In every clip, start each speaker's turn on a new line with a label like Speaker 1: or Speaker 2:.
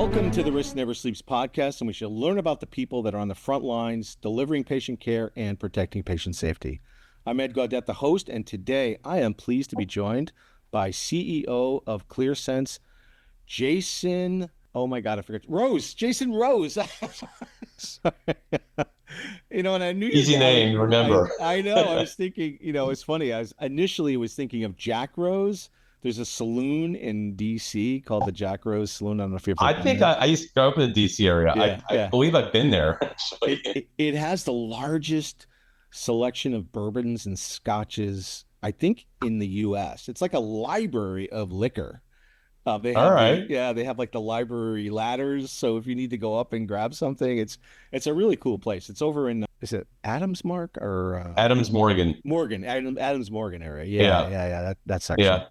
Speaker 1: Welcome to the Risk Never Sleeps podcast, and we shall learn about the people that are on the front lines, delivering patient care and protecting patient safety. I'm Ed Gaudet, the host, and today I am pleased to be joined by CEO of Clearsense, Jason, oh my God, I forget, Rose, Jason Rose. Sorry. And I knew
Speaker 2: Easy name, remember.
Speaker 1: I know, I was thinking, it's funny, I was initially thinking of Jack Rose. There's a saloon in DC called the Jack Rose Saloon. I don't know if you've ever
Speaker 2: I
Speaker 1: been
Speaker 2: think
Speaker 1: there.
Speaker 2: I used to go up in the DC area. I
Speaker 1: Yeah.
Speaker 2: believe I've been there.
Speaker 1: It has the largest selection of bourbons and scotches, I think, in the U.S. It's like a library of liquor. They
Speaker 2: All
Speaker 1: have
Speaker 2: right.
Speaker 1: they have like the library ladders. So if you need to go up and grab something, it's a really cool place. It's over in, is it Adams Mark or
Speaker 2: Adams Morgan.
Speaker 1: Morgan, Adams Morgan area?
Speaker 2: Yeah.
Speaker 1: That section.
Speaker 2: Yeah.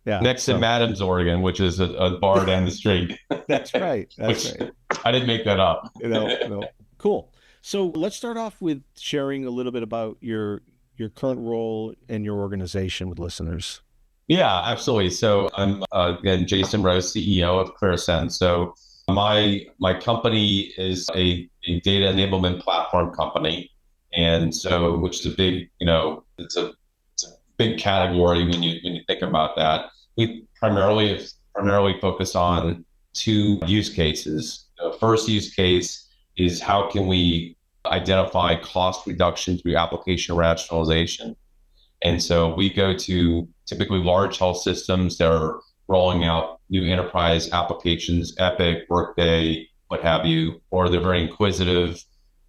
Speaker 1: Yeah.
Speaker 2: Next to Madams, Oregon, which is a bar down the street.
Speaker 1: That's right. That's
Speaker 2: Which
Speaker 1: right.
Speaker 2: I didn't make that up.
Speaker 1: No. Cool. So let's start off with sharing a little bit about your current role and your organization with listeners.
Speaker 2: Yeah, absolutely. So I'm again Jason Rose, CEO of Clearsense. So my company is a data enablement platform company, and so which is a big it's a big category when you think about that. We primarily focus on two use cases. The first use case is how can we identify cost reduction through application rationalization. And so we go to typically large health systems that are rolling out new enterprise applications, Epic, Workday, what have you, or they're very inquisitive.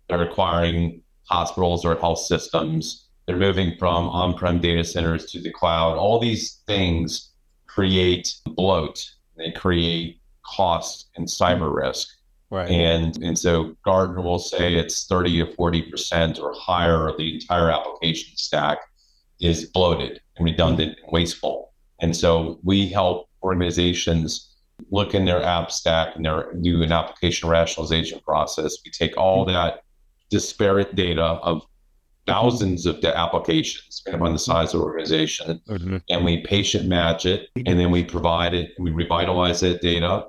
Speaker 2: They're acquiring hospitals or health systems. They're moving from on-prem data centers to the cloud. All these things create bloat. They create cost and cyber risk.
Speaker 1: Right.
Speaker 2: And so Gartner will say it's 30 to 40% or higher of the entire application stack is bloated and redundant and wasteful. And so we help organizations look in their app stack and do an application rationalization process. We take all that disparate data of thousands of the applications depending on the size of the organization, and we patient match it, and then we provide it, and we revitalize that data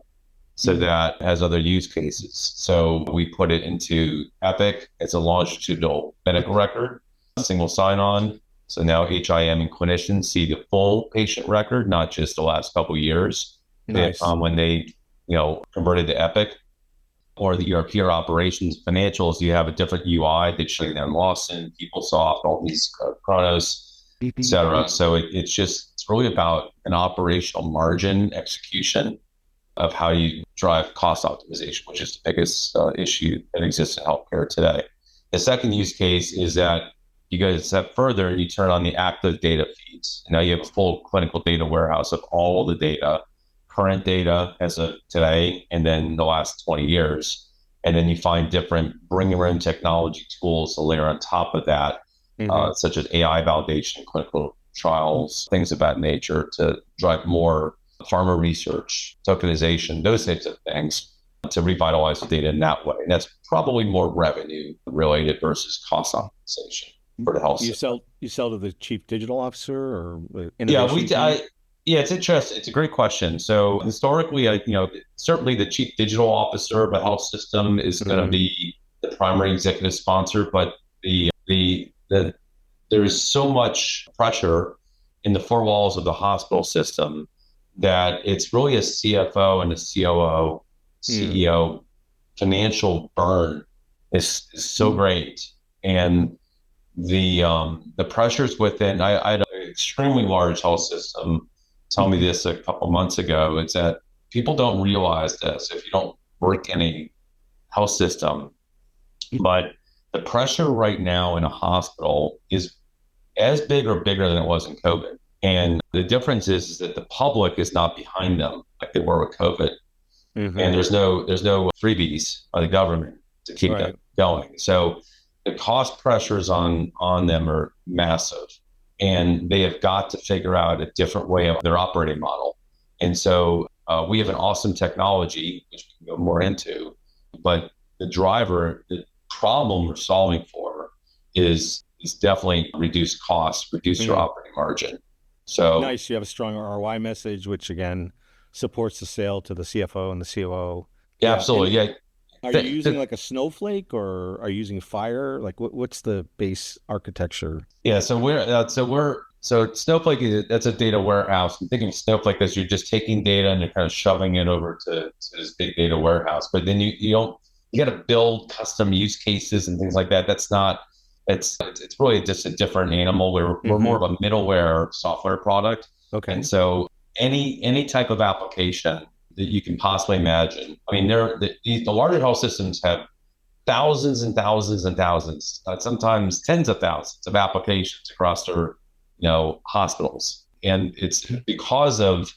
Speaker 2: so that it has other use cases. So we put it into Epic. It's a longitudinal medical record, single sign-on. So now HIM and clinicians see the full patient record, not just the last couple of years.
Speaker 1: Nice.
Speaker 2: When they converted to Epic, or the ERP or operations financials, you have a different UI. They show you them Lawson, PeopleSoft, all these Kronos, et cetera. So it's really about an operational margin execution of how you drive cost optimization, which is the biggest issue that exists in healthcare today. The second use case is that you go a step further and you turn on the active data feeds. Now you have a full clinical data warehouse of all the data, current data as of today, and then the last 20 years. And then you find bring your own technology tools to layer on top of that, such as AI validation, clinical trials, things of that nature to drive more pharma research, tokenization, those types of things to revitalize the data in that way. And that's probably more revenue related versus cost optimization for the health system.
Speaker 1: You sell to the chief digital officer or innovation team?
Speaker 2: Yeah, it's interesting. It's a great question. So historically, certainly the chief digital officer of a health system is going to be the primary executive sponsor, but there is so much pressure in the four walls of the hospital system that it's really a CFO and a COO, CEO financial burn is so great. And the pressures within, I had an extremely large health system tell me this a couple months ago. It's that people don't realize this if you don't work in a health system, but the pressure right now in a hospital is as big or bigger than it was in COVID. And the difference is that the public is not behind them like they were with COVID. And there's no freebies by the government to keep them going. So the cost pressures on them are massive. And they have got to figure out a different way of their operating model. And so we have an awesome technology, which we can go more into, but the problem we're solving for is definitely reduce costs, reduce your operating margin. So
Speaker 1: nice. You have a strong ROI message, which again supports the sale to the CFO and the COO.
Speaker 2: Yeah,
Speaker 1: Yeah. And
Speaker 2: absolutely. Yeah.
Speaker 1: are you using like a snowflake or are you using Fire? Like what's the base architecture?
Speaker 2: Yeah, so Snowflake that's a data warehouse. I'm thinking of Snowflake as you're just taking data and you're kind of shoving it over to this big data warehouse. But then you don't you got to build custom use cases and things like that. That's not it's really just a different animal. We're more
Speaker 1: Hmm.
Speaker 2: of a middleware software product, and
Speaker 1: Okay.
Speaker 2: so any type of application that you can possibly imagine. I mean, the larger health systems have thousands and thousands and thousands, sometimes tens of thousands of applications across their, hospitals. And it's because of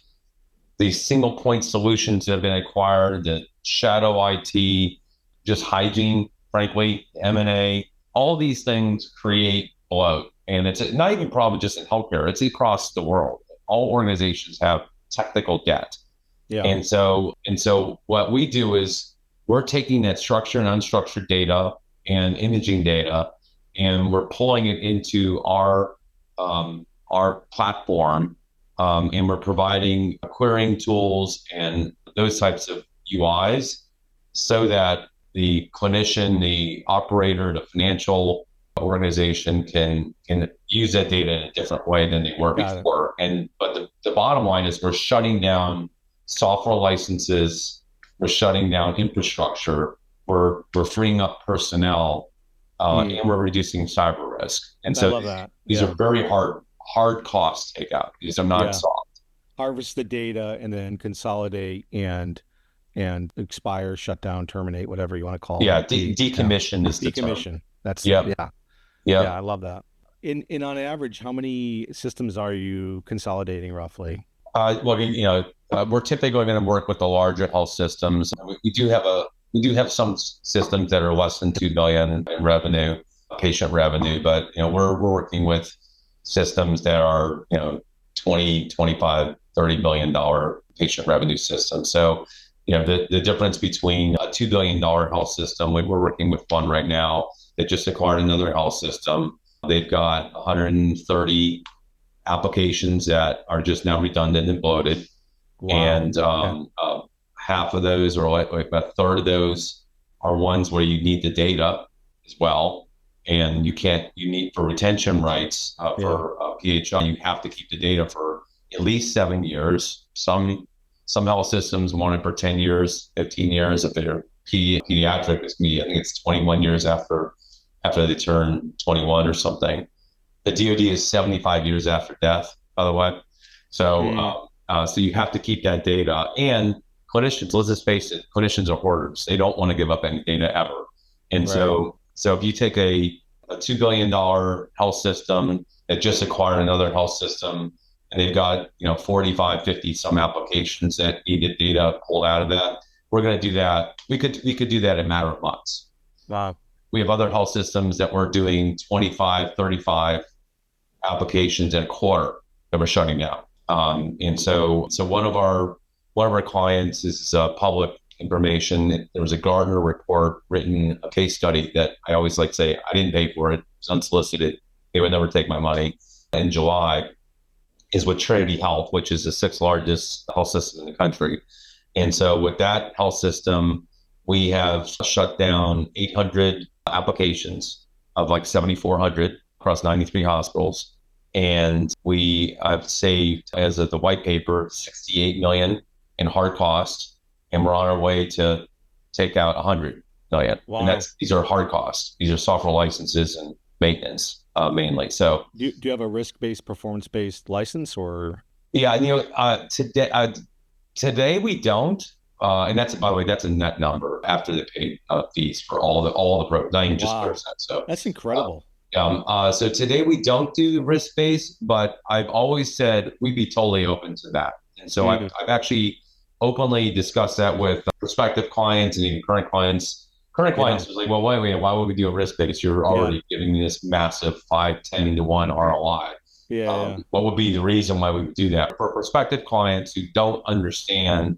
Speaker 2: these single point solutions that have been acquired, the shadow IT, just hygiene, frankly, M&A, all these things create bloat. And it's not even probably just in healthcare, it's across the world. All organizations have technical debt.
Speaker 1: Yeah.
Speaker 2: And so what we do is we're taking that structured and unstructured data and imaging data, and we're pulling it into our platform, and we're providing querying tools and those types of UIs so that the clinician, the operator, the financial organization can use that data in a different way than they were
Speaker 1: Got it.
Speaker 2: before. But the bottom line is we're shutting down software licenses, we're shutting down infrastructure, we're freeing up personnel, and we're reducing cyber risk. And
Speaker 1: I
Speaker 2: so
Speaker 1: love that.
Speaker 2: these
Speaker 1: Yeah.
Speaker 2: are very hard costs to take out. These are not
Speaker 1: Yeah.
Speaker 2: soft.
Speaker 1: Harvest the data and then consolidate and expire, shut down, terminate, whatever you want to call
Speaker 2: Yeah,
Speaker 1: it. Yeah.
Speaker 2: decommission is the term.
Speaker 1: Decommission. That's
Speaker 2: Yep,
Speaker 1: yeah. Yeah,
Speaker 2: yep.
Speaker 1: I love that. In on average, how many systems are you consolidating roughly?
Speaker 2: Well, we're typically going to work with the larger health systems. We do have some systems that are less than 2 billion in revenue, patient revenue, but we're working with systems that are 20, 25, $30 billion patient revenue systems. So the difference between a $2 billion health system, we're working with one right now that just acquired another health system. They've got 130 applications that are just now redundant and bloated.
Speaker 1: Wow.
Speaker 2: And
Speaker 1: Yeah.
Speaker 2: half of those, or like a third of those, are ones where you need the data as well. And you need for retention rights,
Speaker 1: Yeah.
Speaker 2: for PHI, you have to keep the data for at least 7 years. Some health systems want it for 10 years, 15 years. If they're pediatric, I think it's 21 years after they turn 21 or something. The DoD is 75 years after death, by the way. So,
Speaker 1: Mm.
Speaker 2: so you have to keep that data. And clinicians, let's just face it, clinicians are hoarders. They don't want to give up any data ever. And
Speaker 1: Right.
Speaker 2: so if you take a $2 billion health system that just acquired another health system, and they've got 45, 50 some applications that needed data pulled out of that, we're going to do that. We could do that in a matter of months.
Speaker 1: Wow.
Speaker 2: We have other health systems that we're doing 25, 35 applications in a quarter that we're shutting down. And so one of our clients is public information. There was a Gardner report written, a case study that I always like to say, I didn't pay for it. It's unsolicited. They would never take my money. In July is with Trinity Health, which is the sixth largest health system in the country. And so with that health system, we have shut down 800 applications of like 7,400 across 93 hospitals. And we have saved, as of the white paper, 68 million in hard costs. And we're on our way to take out 100 million.
Speaker 1: Wow.
Speaker 2: And these are hard costs. These are software licenses and maintenance, mainly. So
Speaker 1: Do you have a risk-based, performance-based license or?
Speaker 2: yeah, today we don't. And that's, by the way, that's a net number after the paid fees for all the programs, not even just
Speaker 1: Wow.
Speaker 2: Clearsense. So
Speaker 1: That's incredible.
Speaker 2: so today we don't do risk based, but I've always said we'd be totally open to that. And so I've actually openly discussed that with prospective clients and even current clients. Current clients was like, well, wait, why would we do a risk based? You're already giving me this massive 5, 10 to 1 ROI. What would be the reason why we would do that? For prospective clients who don't understand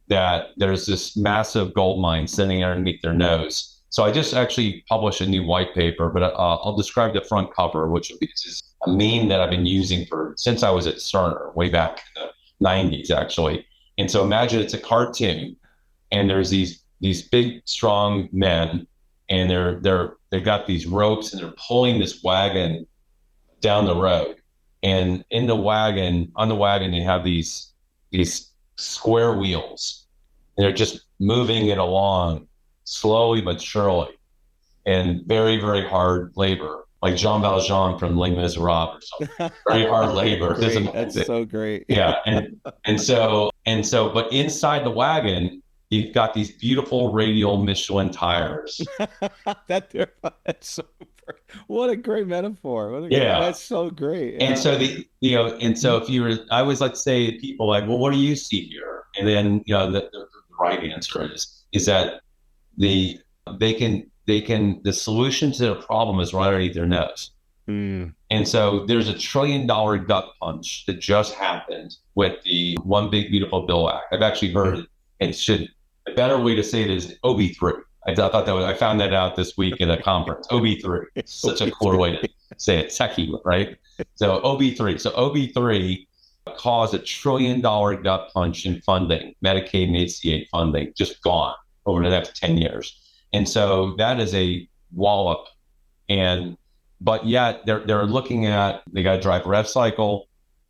Speaker 2: that there's this massive gold mine sitting underneath their nose. So I just actually published a new white paper, but I'll describe the front cover, which is a meme that I've been using since I was at Cerner, way back in the 90s, actually. And so imagine it's a cartoon, and there's these big, strong men, and they've got these ropes, and they're pulling this wagon down the road. And on the wagon, they have these square wheels, and they're just moving it along slowly but surely, and very, very hard labor, like Jean Valjean from Les Miserables or something. Very hard labor.
Speaker 1: That's so great.
Speaker 2: Yeah, but inside the wagon, you've got these beautiful radial Michelin tires.
Speaker 1: That's so what a great metaphor. That's so great.
Speaker 2: Yeah. And so if you were, I always like to say to people like, well, what do you see here? And then, the right answer is that the solution to the problem is right underneath their nose. And so there's a $1 trillion gut punch that just happened with the One Big Beautiful Bill Act. I've actually heard a better way to say it is OB3. I thought I found that out this week at a conference. OB3. It's such a cool way to say it. Techie, right? So OB3. So OB3 caused $1 trillion gut punch in funding, Medicaid and ACA funding, just gone over the next 10 years. And so that is a wallop. But yet they're looking at, they got to drive rev cycle,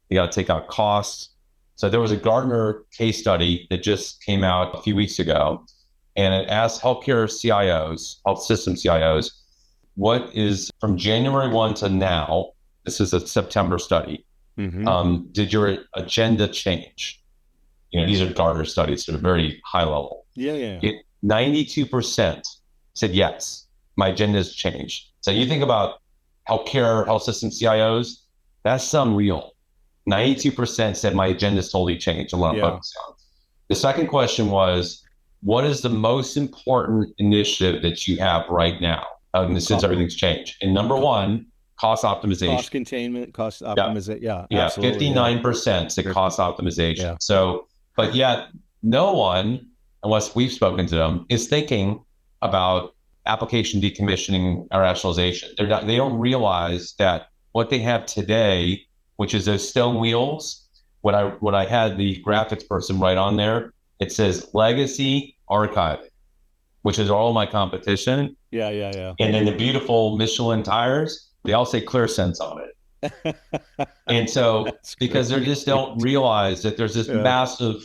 Speaker 2: they got to take out costs. So there was a Gartner case study that just came out a few weeks ago, and it asked healthcare CIOs, health system CIOs, what is from January 1 to now, this is a September study, did your agenda change? These are Gartner studies, so they're very high level. 92% said, yes, my agenda has changed. So you think about health system CIOs, that's unreal. 92% said my agenda is totally changed. I'm focus on. The second question was, what is the most important initiative that you have right now since everything's changed? And number one, cost optimization.
Speaker 1: Cost containment, cost optimization. Yeah,
Speaker 2: absolutely. 59% said cost optimization. Yeah. So, but yet no one, unless we've spoken to them, is thinking about application decommissioning or rationalization. They don't realize that what they have today, which is those stone wheels, when I had the graphics person write on there, it says legacy archiving, which is all my competition.
Speaker 1: Yeah.
Speaker 2: And then the beautiful Michelin tires, they all say Clearsense on it. And so because they just don't realize that there's this massive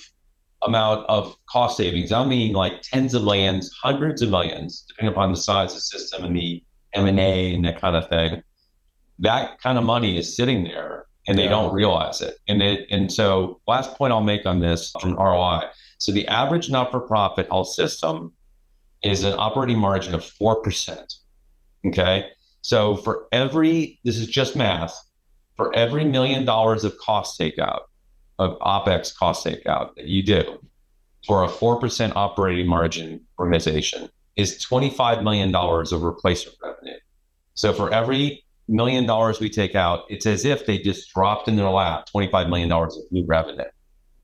Speaker 2: amount of cost savings. I mean, like tens of millions, hundreds of millions, depending upon the size of the system and the M&A and that kind of thing. That kind of money is sitting there, and they don't realize it. And so last point I'll make on this from ROI. So the average not-for-profit health system is an operating margin of 4%. Okay. So this is just math, for every $1 million of cost takeout, of OpEx cost takeout that you do for a 4% operating margin organization is $25 million of replacement revenue. So for every $1 million we take out, it's as if they just dropped in their lap $25 million of new revenue.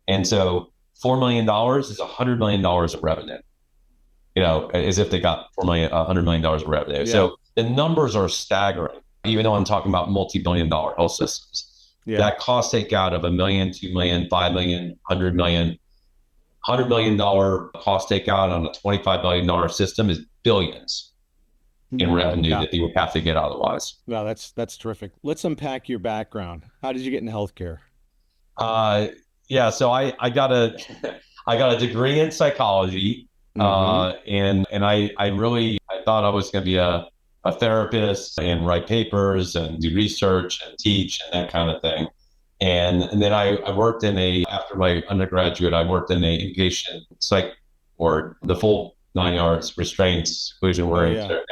Speaker 2: And so $4 million is $100 million of revenue, as if they got $100 million of revenue. Yeah. So the numbers are staggering, even though I'm talking about multi-billion-dollar health systems. Yeah. That cost takeout of $1 million, $2 million, $5 million, $100 million, $100 million cost takeout on a $25 billion system is billions in revenue that they would have to get otherwise.
Speaker 1: Wow, that's terrific. Let's unpack your background. How did you get into healthcare?
Speaker 2: So I got a degree in psychology, and I thought I was going to be a therapist and write papers and do research and teach and that kind of thing. And then I worked after my undergraduate, I worked in a inpatient psych ward, the full 9 yards, restraints, seclusion, worry, the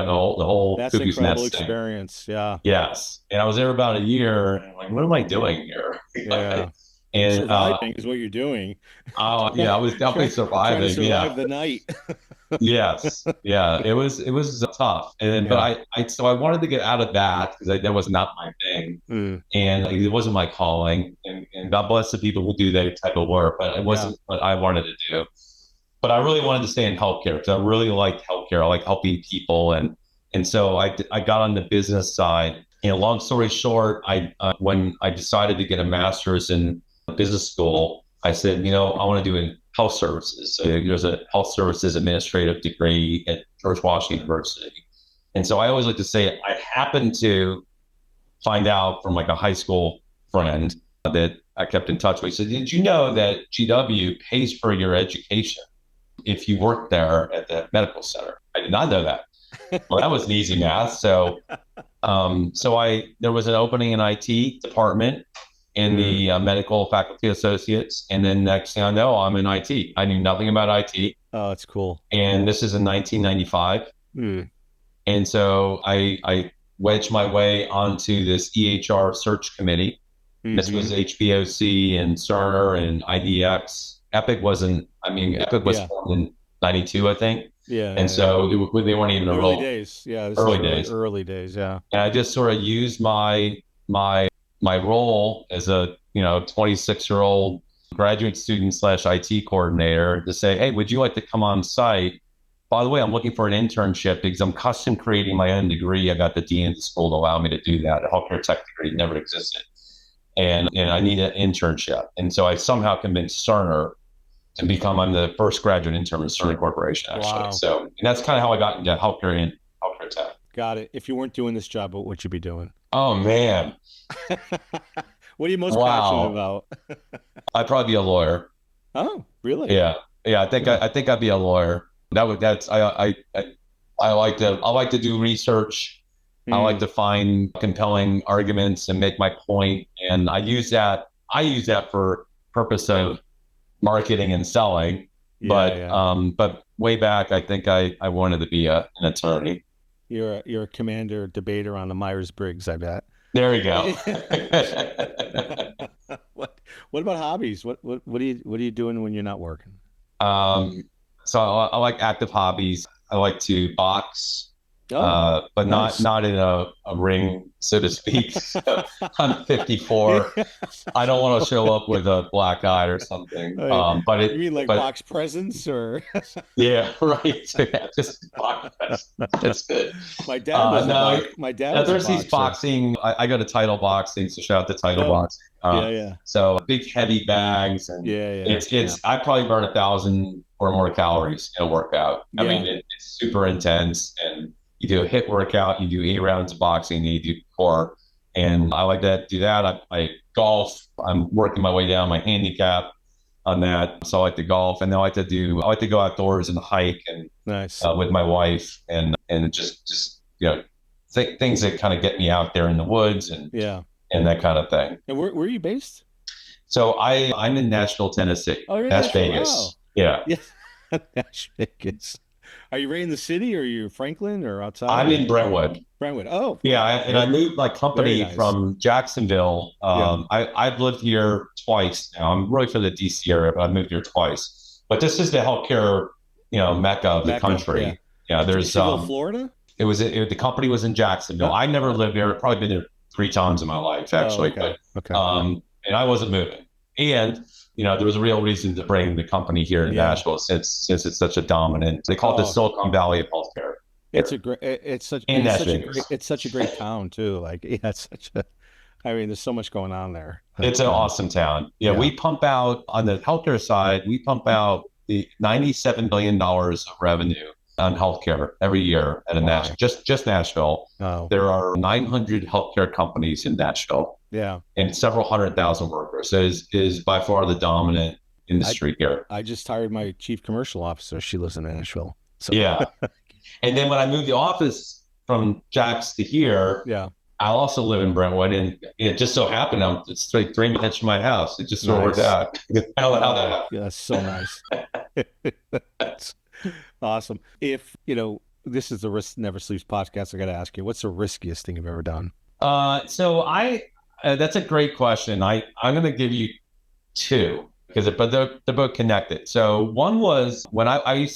Speaker 2: whole
Speaker 1: that's an incredible experience. Yeah.
Speaker 2: Yes. And I was there about a year, and I'm like, what am I doing here?
Speaker 1: Yeah. And surviving is what you're doing.
Speaker 2: Oh yeah, I was definitely surviving.
Speaker 1: Trying to survive the night.
Speaker 2: Yes. Yeah. It was tough. But I wanted to get out of that because that was not my thing. And it wasn't my calling, and God bless the people who do that type of work, but it wasn't what I wanted to do. But I really wanted to stay in healthcare because I really liked healthcare. I like helping people. And so I got on the business side. And long story short, when I decided to get a master's in business school, I said, I want to do health services. So there's a health services administrative degree at George Washington University. And so I always like to say I happened to find out from like a high school friend that I kept in touch with. He said, did you know that GW pays for your education if you work there at the medical center? I did not know that. Well, that was an easy math. So there was an opening in IT department in the medical faculty associates. And then next thing I know, I'm in IT. I knew nothing about IT.
Speaker 1: Oh, that's cool.
Speaker 2: And this is in 1995. And so I wedged my way onto this EHR search committee. This was HBOC and Cerner and IDX. Epic was formed in 92, I think.
Speaker 1: Yeah.
Speaker 2: And so they weren't even
Speaker 1: early days. Yeah. Early days. Yeah.
Speaker 2: And I just sort of used my role as a 26-year-old graduate student / IT coordinator to say, hey, would you like to come on site? By the way, I'm looking for an internship because I'm custom creating my own degree. I got the dean of the school to allow me to do that. A healthcare tech degree never existed. And I need an internship. And so I somehow convinced Cerner to become, I'm the first graduate intern with Cerner Corporation, actually.
Speaker 1: Wow.
Speaker 2: So and that's kind of how I got into healthcare and healthcare tech.
Speaker 1: Got it. If you weren't doing this job, what would you be doing?
Speaker 2: Oh, man.
Speaker 1: What are you most passionate about?
Speaker 2: I'd probably be a lawyer.
Speaker 1: Oh, really?
Speaker 2: Yeah. I think I'd be a lawyer. I like to do research. I like to find compelling arguments and make my point. And I use that for purpose of marketing and selling. But way back, I think I wanted to be an attorney.
Speaker 1: You're a commander debater on the Myers-Briggs, I bet.
Speaker 2: There you go.
Speaker 1: What about hobbies? What are you doing when you're not working?
Speaker 2: So I like active hobbies. I like to box, but
Speaker 1: nice.
Speaker 2: not in a ring, so to speak. I'm 54. I don't want to show up with a black eye or something.
Speaker 1: You mean like box presents or?
Speaker 2: Yeah, right. Just box presents. That's good.
Speaker 1: My dad was my dad. Was
Speaker 2: there's these boxing. I go to Title Boxing, so shout out to Title Boxing. So big heavy bags, and it's I probably burn 1,000 or more calories in a workout. I mean, it's super intense, and you do a HIIT workout, you do 8 rounds of boxing, and you do core. And I like to do that. I golf. I'm working my way down my handicap on that, so I like to golf, and then I like to go outdoors and hike and with my wife, and just things that kind of get me out there in the woods and that kind of thing.
Speaker 1: And where are you based?
Speaker 2: So I'm in Nashville, Tennessee.
Speaker 1: Oh, you're in
Speaker 2: Las Vegas.
Speaker 1: Wow.
Speaker 2: Yeah.
Speaker 1: Las Vegas. Are you right in the city, or are you Franklin or outside?
Speaker 2: I'm in Brentwood.
Speaker 1: Brentwood. Oh.
Speaker 2: Yeah, I moved my company from Jacksonville. I've lived here twice now. I'm really from the DC area, but I moved here twice. But this is the healthcare, mecca of the country. Yeah, there's
Speaker 1: Florida.
Speaker 2: The company was in Jacksonville. I never lived there. I've probably been there 3 times in my life, actually. And I wasn't moving. And there was a real reason to bring the company here in Nashville since it's such a dominant. They call it the Silicon Valley of healthcare.
Speaker 1: It's such a great town too. Like, there's so much going on there.
Speaker 2: It's an awesome town. We pump out on the healthcare side. We pump out the $97 billion of revenue on healthcare every year at just Nashville.
Speaker 1: Oh.
Speaker 2: There are 900 healthcare companies in Nashville.
Speaker 1: Yeah.
Speaker 2: And several 100,000 workers. So it is by far the dominant industry here.
Speaker 1: I just hired my chief commercial officer. She lives in Nashville. So.
Speaker 2: Yeah. And then when I moved the office from Jack's to here, I also live in Brentwood, and it just so happened it's 3 minutes from my house. It just sort of worked out. I don't know how that happened.
Speaker 1: Yeah, that's so nice. That's awesome. If this is the Risk Never Sleeps podcast, I got to ask you, what's the riskiest thing you've ever done?
Speaker 2: That's a great question. I'm going to give you 2 but they're both connected. So one was when I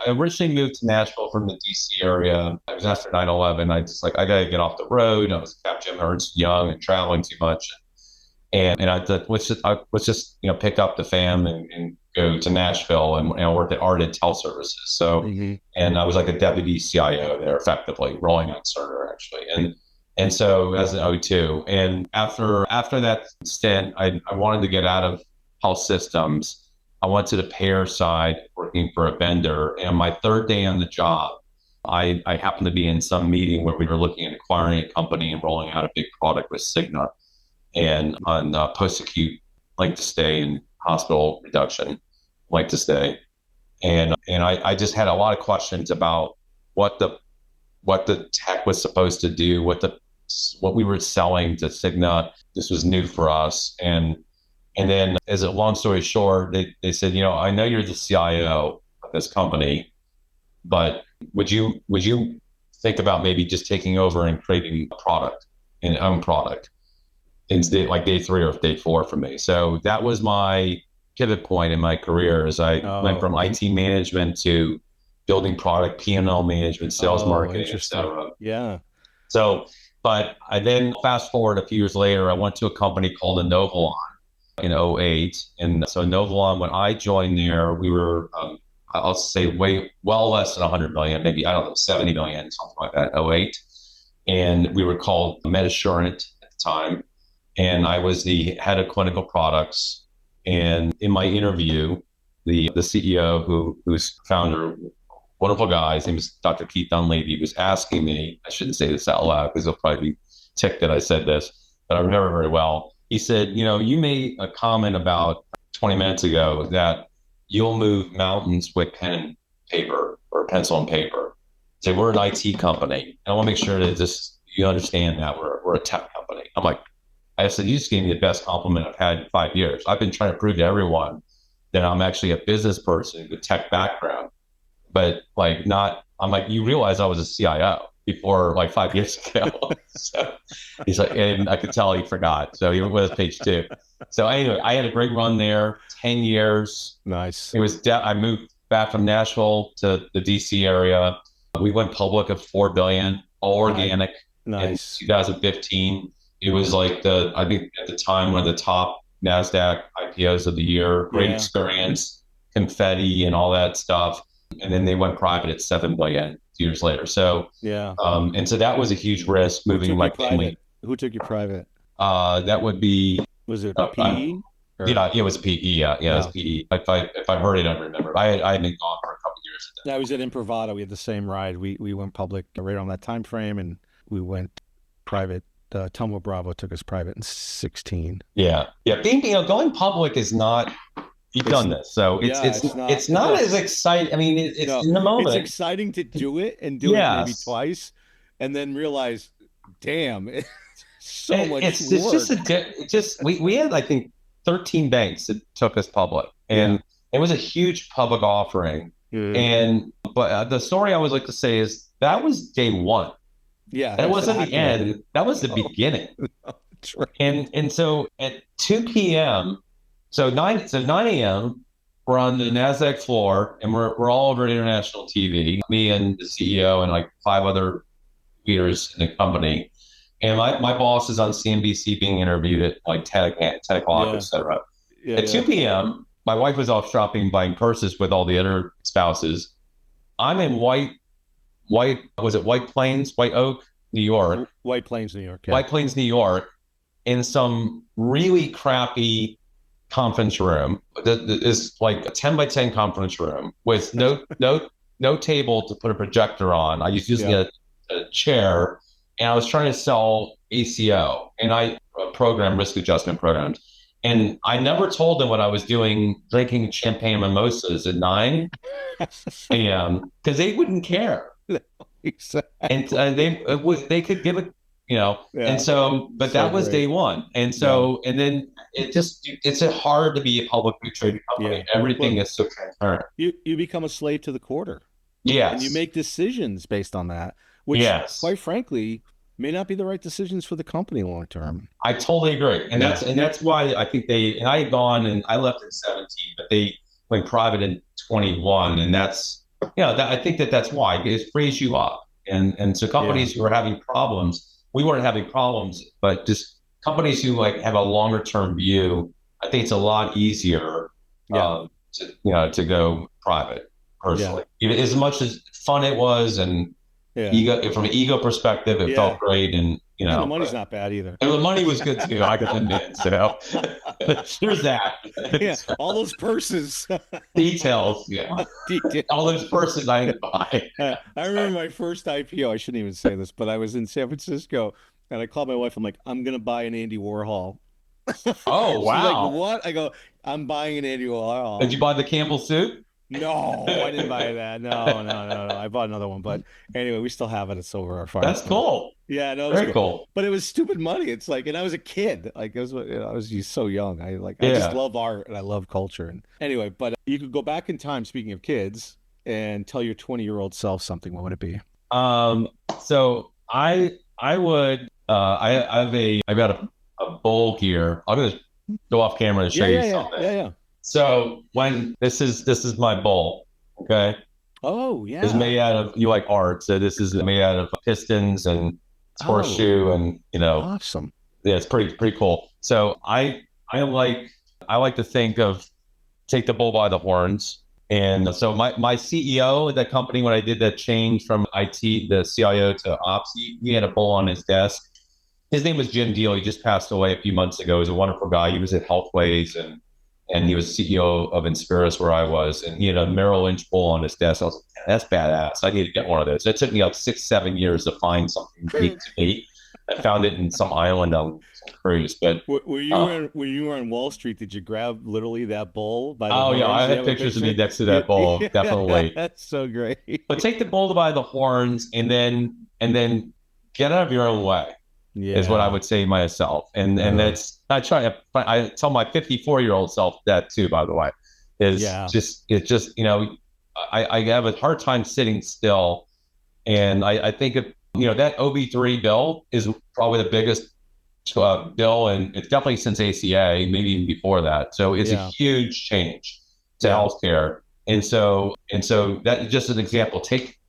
Speaker 2: originally moved to Nashville from the DC area. It was after 9/11. I got to get off the road. I was Captain Ernst Young and traveling too much. And I thought, let's just pick up the fam and go to Nashville, and I worked at Ardent Health Services. So and I was like a deputy CIO there, effectively rolling on Cerner actually. And so as an O2, and after that stint, I wanted to get out of health systems, I went to the payer side working for a vendor. And my third day on the job, I happened to be in some meeting where we were looking at acquiring a company and rolling out a big product with Cigna and on post-acute length of stay and hospital reduction length of stay. And I just had a lot of questions about what the tech was supposed to do, what we were selling to Cigna. This was new for us. And then, as a long story short, they said, I know you're the CIO of this company, but would you think about maybe just taking over and creating a product, an own product, instead, like day 3 or day 4 for me? So that was my pivot point in my career, as I went from IT management to building product, P&L management, sales, marketing, etc.
Speaker 1: Yeah.
Speaker 2: So, but I then fast forward a few years later, I went to a company called Enablement in 2008. And so Enablement, when I joined there, we were, I'll say well less than 100 million, maybe, 70 million, something like that, 2008. And we were called MedAssurant at the time. And I was the head of clinical products. And in my interview, the CEO, who's founder, wonderful guy, his name is Dr. Keith Dunleavy, was asking me, I shouldn't say this out loud because he'll probably be ticked that I said this, but I remember very well. He said, you made a comment about 20 minutes ago that you'll move mountains with pen and paper or pencil and paper. So we're an IT company. And I want to make sure that you understand that we're a tech company. I'm like, I said, you just gave me the best compliment I've had in 5 years. I've been trying to prove to everyone that I'm actually a business person with tech background, but I'm like, you realize I was a CIO before 5 years ago. So he's like, and I could tell he forgot. So he went with us page 2. So anyway, I had a great run there, 10 years.
Speaker 1: Nice.
Speaker 2: It was, I moved back from Nashville to the DC area. We went public at $4 billion, all organic.
Speaker 1: Nice.
Speaker 2: In 2015. It was I think at the time, one of the top NASDAQ IPOs of the year. Great experience, confetti and all that stuff. And then they went private at $7 billion years later. So, and so that was a huge risk moving my family.
Speaker 1: Who took you private?
Speaker 2: That would be.
Speaker 1: Was it PE?
Speaker 2: Yeah, it was PE. Yeah, it was PE. If I heard it, I remember. I had been gone for a couple of years.
Speaker 1: I was at Improvato. We had the same ride. We went public right on that time frame, and we went private. Tumble Bravo took us private in 2016.
Speaker 2: Yeah. Going public is not. You've done this, so it's not as exciting. I mean, it's in the moment.
Speaker 1: It's exciting to do it and do it maybe twice, and then realize, damn, it's so much work.
Speaker 2: We had, I think, 13 banks that took us public, and it was a huge public offering. But the story I always like to say is that was day 1.
Speaker 1: Yeah,
Speaker 2: that wasn't the end. That was the beginning.
Speaker 1: Right.
Speaker 2: And so at 2 p.m. So 9 a.m. we're on the NASDAQ floor, and we're all over international TV. Me and the CEO and 5 other leaders in the company. And my boss is on CNBC being interviewed at 10 o'clock, et cetera. At 2 p.m., my wife was off shopping, buying purses with all the other spouses. I'm in White Plains, White Oak, New York.
Speaker 1: White Plains, New York. Yeah.
Speaker 2: White Plains, New York, in some really crappy conference room. It's like a 10 by 10 conference room with no table to put a projector on. I was using a chair, and I was trying to sell ACO, and risk adjustment programs. And I never told them what I was doing, drinking champagne mimosas at 9 a.m. because they wouldn't care.
Speaker 1: Exactly.
Speaker 2: And they could give it, and so, but that was day 1. And so, and then it's hard to be a publicly traded company. Everything is so transparent.
Speaker 1: You become a slave to the quarter.
Speaker 2: Yes.
Speaker 1: And you make decisions based on that, which quite frankly may not be the right decisions for the company long term.
Speaker 2: I totally agree. And that's why I think I had gone, and I left in 17, but they went private in 21. And that's, I think that's why it frees you up. And so companies who are having problems, we weren't having problems, but just companies who have a longer term view, I think it's a lot easier to go private personally. As much as fun it was, and from an ego perspective, it felt great. And you
Speaker 1: And
Speaker 2: know,
Speaker 1: the money's not bad either.
Speaker 2: and the money was good too. I got admit. So there's that.
Speaker 1: Yeah, all those purses.
Speaker 2: Details. Yeah.
Speaker 1: Details.
Speaker 2: All those purses I didn't buy.
Speaker 1: I remember my first IPO. I shouldn't even say this, but I was in San Francisco and I called my wife. I'm like, I'm going to buy an Andy Warhol.
Speaker 2: Oh,
Speaker 1: She's like,
Speaker 2: wow.
Speaker 1: what? I go, I'm buying an Andy Warhol.
Speaker 2: Did you buy the Campbell suit?
Speaker 1: No, I didn't buy that. No. I bought another one, but anyway, we still have it. It's over our
Speaker 2: That's
Speaker 1: fireplace.
Speaker 2: cool.
Speaker 1: Yeah, no, it was
Speaker 2: Very
Speaker 1: cool.
Speaker 2: cool.
Speaker 1: But it was stupid money. It's like, and I was a kid. Like, it was, I was just so young. I
Speaker 2: Yeah.
Speaker 1: just love art and I love culture. And anyway, but you could go back in time. Speaking of kids, and tell your 20-year-old self something. What would it be?
Speaker 2: So I would I've got a bowl here. I'm gonna go off camera and show you something.
Speaker 1: Yeah.
Speaker 2: So when this is my bowl, okay?
Speaker 1: Oh, yeah.
Speaker 2: It's made out of, you like art, so this is made out of pistons and horseshoe, and
Speaker 1: Awesome.
Speaker 2: yeah, it's pretty cool. So I like to think of take the bull by the horns. And so my CEO at that company, when I did that change from IT, the CIO to ops, he had a bull on his desk. His name was Jim Deal. He just passed away a few months ago. He was a wonderful guy. He was at Healthways and he was CEO of Inspiris, where I was. And he had a Merrill Lynch bull on his desk. I was like, that's badass. I need to get one of those. It took me like 6-7 years to find something unique to me. I found it in some island on some cruise. But
Speaker 1: when you were on Wall Street, did you grab literally that bowl by the
Speaker 2: oh
Speaker 1: horns?
Speaker 2: yeah, I
Speaker 1: You
Speaker 2: had
Speaker 1: have a
Speaker 2: pictures of me
Speaker 1: picture?
Speaker 2: next to that bowl,
Speaker 1: Yeah,
Speaker 2: definitely.
Speaker 1: That's so great.
Speaker 2: But take the bull by the horns and then get out of your own way.
Speaker 1: Yeah.
Speaker 2: Is what I would say to myself. And that's, I tell my 54-year-old self that too, by the way, it's just, I have a hard time sitting still. And I think that OB3 bill is probably the biggest bill, and it's definitely since ACA, maybe even before that. So it's a huge change to healthcare. And so that is just an example.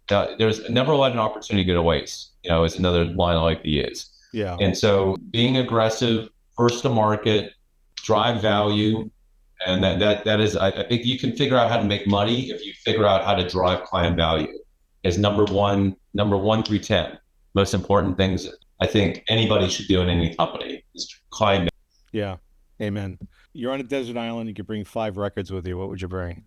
Speaker 2: There's never let an opportunity go to waste, is another line I like to use.
Speaker 1: Yeah.
Speaker 2: And so being aggressive, first to market, drive value. And that is, I think you can figure out how to make money if you figure out how to drive client value is number one through 10. Most important things I think anybody should do in any company is client value.
Speaker 1: Yeah. Amen. You're on a desert island. You could bring 5 records with you. What would you bring?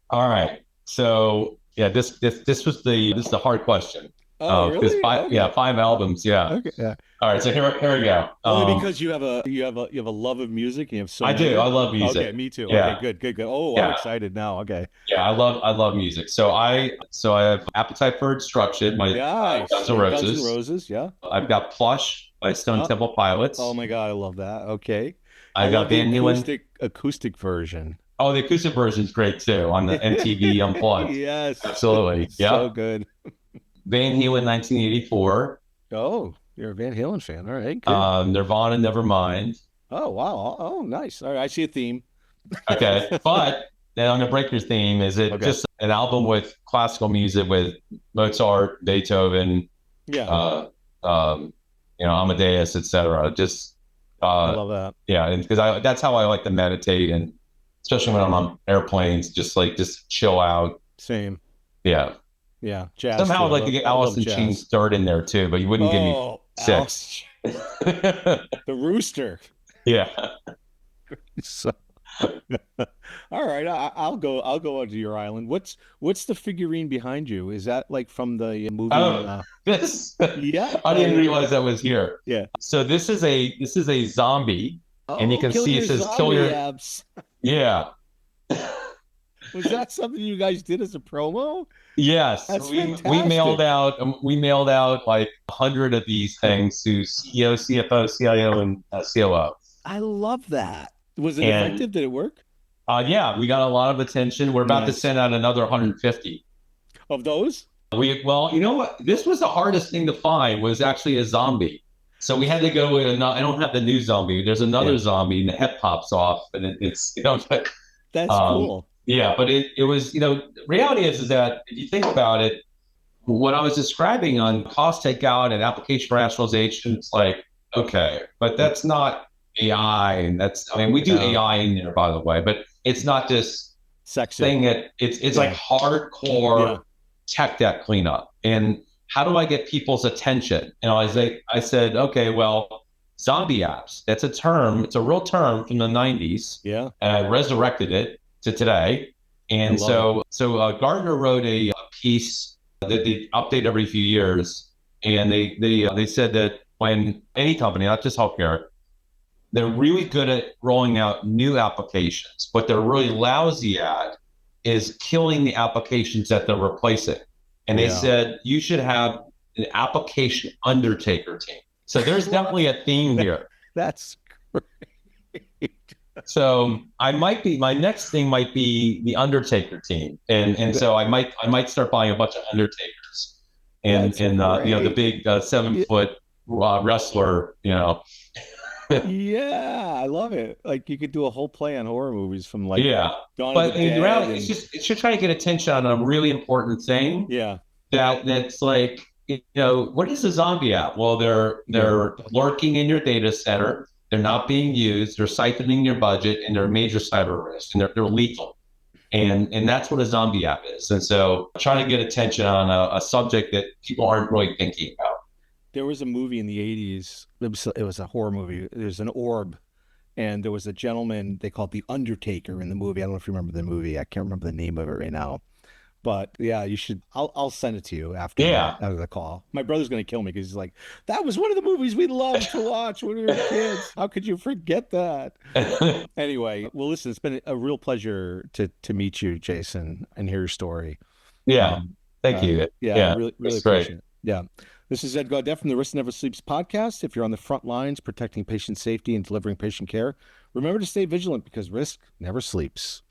Speaker 2: All right. So yeah, this was the hard question.
Speaker 1: Oh, really?
Speaker 2: 5 albums. Yeah.
Speaker 1: Okay. Yeah.
Speaker 2: All right. So here we go.
Speaker 1: Only because you have a love of music and you have so
Speaker 2: I
Speaker 1: many.
Speaker 2: do. I love music.
Speaker 1: Okay, me too.
Speaker 2: Yeah.
Speaker 1: Okay, good. Oh,
Speaker 2: Yeah.
Speaker 1: I'm excited now. Okay.
Speaker 2: Yeah, I love music. So I have Appetite for Destruction, my Guns N' Roses.
Speaker 1: Guns N' Roses, yeah.
Speaker 2: I've got Plush by Stone Temple Pilots.
Speaker 1: Oh my God, I love that. Okay.
Speaker 2: I got Van Halen.
Speaker 1: Acoustic version.
Speaker 2: Oh, the acoustic version is great too on the MTV Unplugged.
Speaker 1: Yes.
Speaker 2: Absolutely. Yeah.
Speaker 1: So good.
Speaker 2: Van Halen 1984.
Speaker 1: Oh, you're a Van Halen fan. All right. Good.
Speaker 2: Nirvana Nevermind.
Speaker 1: Oh, wow. Oh, nice. All right. I see a theme.
Speaker 2: Okay. But then I'm going to break your theme. Is it just an album with classical music with Mozart, Beethoven, Amadeus, etc. Just
Speaker 1: I love that.
Speaker 2: Yeah, because that's how I like to meditate, and especially when I'm on airplanes, just chill out.
Speaker 1: Same.
Speaker 2: Yeah.
Speaker 1: Yeah. Jazz.
Speaker 2: Somehow I'd like to get Alice in Chains third in there too, but you wouldn't give me 6.
Speaker 1: The rooster.
Speaker 2: Yeah.
Speaker 1: So, all right, I'll go onto your island. What's the figurine behind you? Is that like from the movie?
Speaker 2: This.
Speaker 1: Yeah.
Speaker 2: I didn't realize that was here.
Speaker 1: Yeah.
Speaker 2: So this is a zombie, and you can see it says "kill your
Speaker 1: abs."
Speaker 2: Yeah.
Speaker 1: Was that something you guys did as a promo?
Speaker 2: Yes.
Speaker 1: That's
Speaker 2: we
Speaker 1: fantastic.
Speaker 2: mailed out like 100 of these things to CEO, CFO, CIO, and COO.
Speaker 1: I love that. Was it effective? Did it work?
Speaker 2: Yeah, we got a lot of attention. We're about to send out another 150
Speaker 1: of those.
Speaker 2: You know what? This was the hardest thing to find, was actually a zombie. So we had to go with I don't have the new zombie. There's another zombie, and the head pops off, and it's
Speaker 1: That's cool.
Speaker 2: Yeah, but it was, reality is that if you think about it, what I was describing on cost takeout and application rationalization, it's like, okay, but that's not AI. And we do AI in there, by the way, but it's not this
Speaker 1: sexy
Speaker 2: thing that it's like hardcore tech debt cleanup. And how do I get people's attention? And I said, okay, well, zombie apps. That's a term. It's a real term from the 90s.
Speaker 1: Yeah.
Speaker 2: And I resurrected it to today. And Gardner wrote a piece that they update every few years. And they said that when any company, not just healthcare, they're really good at rolling out new applications. What they're really lousy at is killing the applications that they're replacing. And they said you should have an application undertaker team. So there's definitely a theme here.
Speaker 1: That's great.
Speaker 2: So my next thing might be the undertaker team. And so I might start buying a bunch of undertakers and the big 7-foot wrestler,
Speaker 1: Yeah, I love it. Like you could do a whole play on horror movies from like Dawn
Speaker 2: but
Speaker 1: of the Dead.
Speaker 2: in reality, it's just trying to get attention on a really important thing.
Speaker 1: Yeah.
Speaker 2: That's like, what is a zombie app? Well, they're lurking in your data center. They're not being used. They're siphoning your budget, and they're a major cyber risk, and they're lethal. And that's what a zombie app is. And so trying to get attention on a subject that people aren't really thinking about.
Speaker 1: There was a movie in the 80s. It was a horror movie. There's an orb, and there was a gentleman, they called the Undertaker in the movie. I don't know if you remember the movie. I can't remember the name of it right now. But yeah, you should. I'll send it to you after the call. My brother's going to kill me because he's like, that was one of the movies we loved to watch when we were kids. How could you forget that? Anyway, well, listen, it's been a real pleasure to meet you, Jason, and hear your story.
Speaker 2: Yeah. Thank you.
Speaker 1: Yeah, really appreciate
Speaker 2: great.
Speaker 1: it. Yeah. This is Ed Gaudet from the Risk Never Sleeps podcast. If you're on the front lines protecting patient safety and delivering patient care, remember to stay vigilant because risk never sleeps.